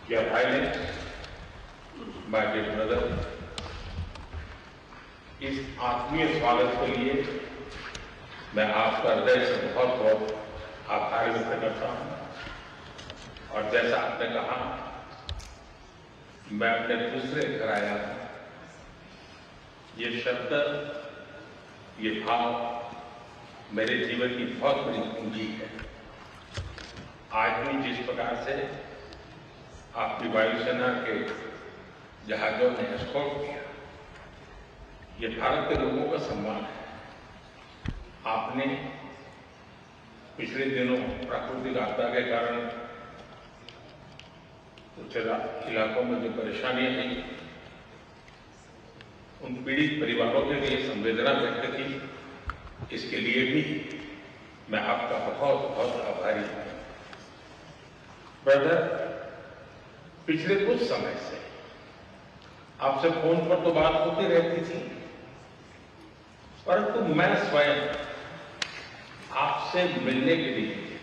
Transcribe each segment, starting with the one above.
Your Highness, my dear brother, इस आत्मीय स्वागत के लिए मैं आपका हृदय से बहुत बहुत आभार व्यक्त करता हूं। और जैसा आपने कहा, मैं अपने दूसरे घर आया हूं। ये शब्द, ये भाव मेरे जीवन की बहुत बड़ी पूंजी है। आज भी जिस प्रकार से आपकी वायुसेना के जहाजों ने एस्कॉर्ट किया, ये भारत के लोगों का सम्मान है। आपने पिछले दिनों प्राकृतिक आपदा के कारण कुछ इलाकों में जो परेशानियां आई, उन पीड़ित परिवारों के लिए संवेदना व्यक्त की। इसके लिए भी मैं आपका बहुत बहुत आभारी हूं। ब्रदर, पिछले कुछ समय से आपसे फोन पर तो बात होती रहती थी, परंतु मैं स्वयं आपसे मिलने के लिए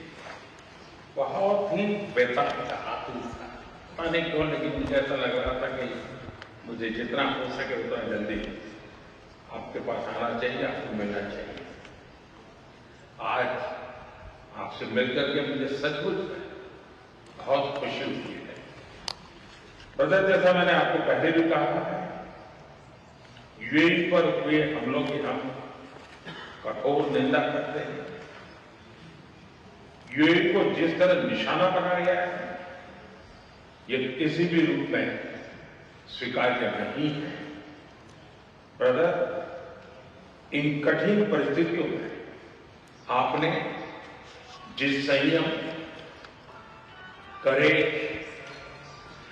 बहुत ही बेताब था, आतुर था। पता नहीं क्यों, लेकिन मुझे ऐसा लग रहा था कि मुझे जितना हो सके उतना जल्दी आपके पास आना चाहिए, आपको मिलना चाहिए। आज आपसे मिलकर के मुझे सचमुच बहुत खुशी हुई है। ब्रदर, जैसा मैंने आपको पहले भी कहा है, यूएई पर हुए हमलों की हम कठोर निंदा करते हैं। यूएई को जिस तरह निशाना बनाया गया है, ये किसी भी रूप में स्वीकार्य नहीं है। ब्रदर, इन कठिन परिस्थितियों में आपने जिस संयम, करेज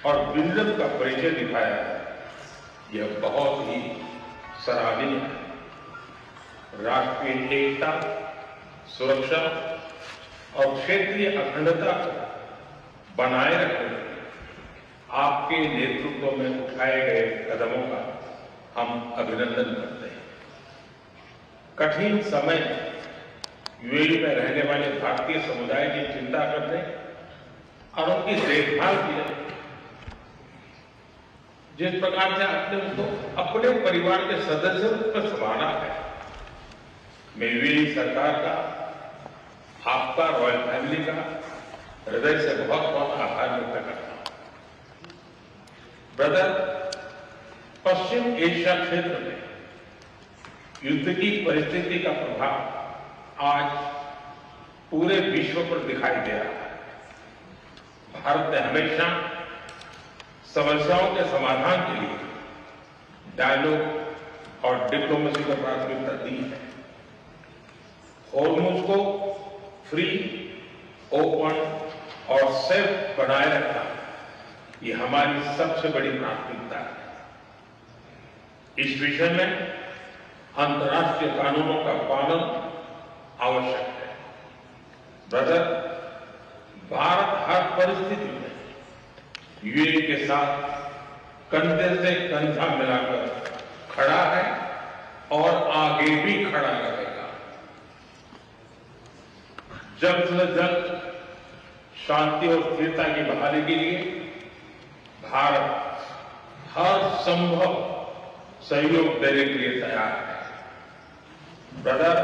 और विजडम का परिचय दिखाया है, यह बहुत ही सराहनीय है। राष्ट्रीय एकता, सुरक्षा और क्षेत्रीय अखंडता को बनाए रखने में आपके नेतृत्व में उठाए गए कदमों का हम अभिनंदन करते हैं। कठिन समय में यूएई में रहने वाले भारतीय समुदाय की चिंता करने और उनकी देखभाल की, जिस प्रकार से आपने उसको अपने परिवार के सदस्य पर संभाला है, मैं यूएई सरकार का, आपका, रॉयल फैमिली का हृदय से बहुत बहुत आभार व्यक्त करता हूं। ब्रदर, पश्चिम एशिया क्षेत्र में युद्ध की परिस्थिति का प्रभाव आज पूरे विश्व पर दिखाई दे रहा है। भारत ने हमेशा समस्याओं के समाधान के लिए डायलॉग और डिप्लोमेसी को प्राथमिकता दी है। हॉर्मुज़ को फ्री, ओपन और सेफ बनाए रखना, ये हमारी सबसे बड़ी प्राथमिकता है। इस विषय में अंतर्राष्ट्रीय कानूनों का पालन आवश्यक है। ब्रदर, भारत हर परिस्थिति में यूएई के साथ कंधे से कंधा मिलाकर खड़ा है और आगे भी खड़ा रहेगा। जल्द से जल्द शांति और स्थिरता की बहाली के लिए भारत हर संभव सहयोग देने के लिए तैयार है। ब्रदर,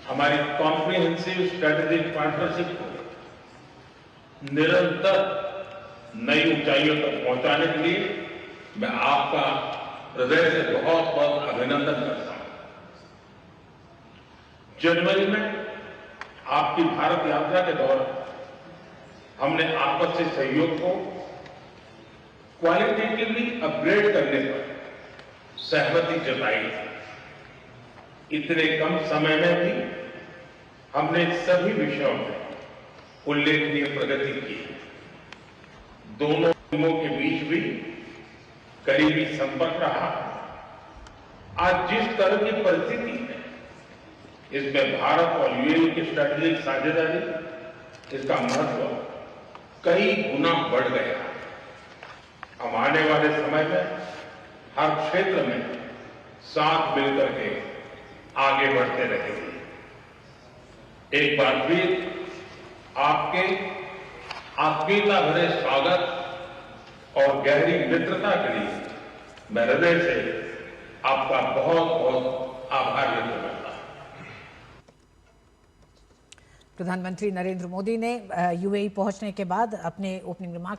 हमारी कॉम्प्रिहेंसिव स्ट्रेटेजिक पार्टनरशिप को निरंतर नई ऊंचाइयों तक पहुंचाने के लिए मैं आपका हृदय से बहुत बहुत अभिनंदन करता हूं। जनवरी में आपकी भारत यात्रा के दौरान हमने आपसी सहयोग को क्वालिटेटिवली अपग्रेड करने पर सहमति जताई। इतने कम समय में भी हमने सभी विषयों में उल्लेखनीय प्रगति की। दोनों टीमों के बीच भी करीबी संपर्क रहा। आज जिस तरह की परिस्थिति है, इसमें भारत और यूएई की स्ट्रेटेजिक साझेदारी, इसका महत्व कई गुना बढ़ गया। हम आने वाले समय में हर क्षेत्र में साथ मिलकर के आगे बढ़ते रहेंगे। एक बार फिर आपके आत्मीयता भरे स्वागत और गहरी मित्रता के लिए मैं हृदय से आपका बहुत बहुत आभार व्यक्त करता हूं। प्रधानमंत्री नरेंद्र मोदी ने यूएई पहुंचने के बाद अपने ओपनिंग रिमार्क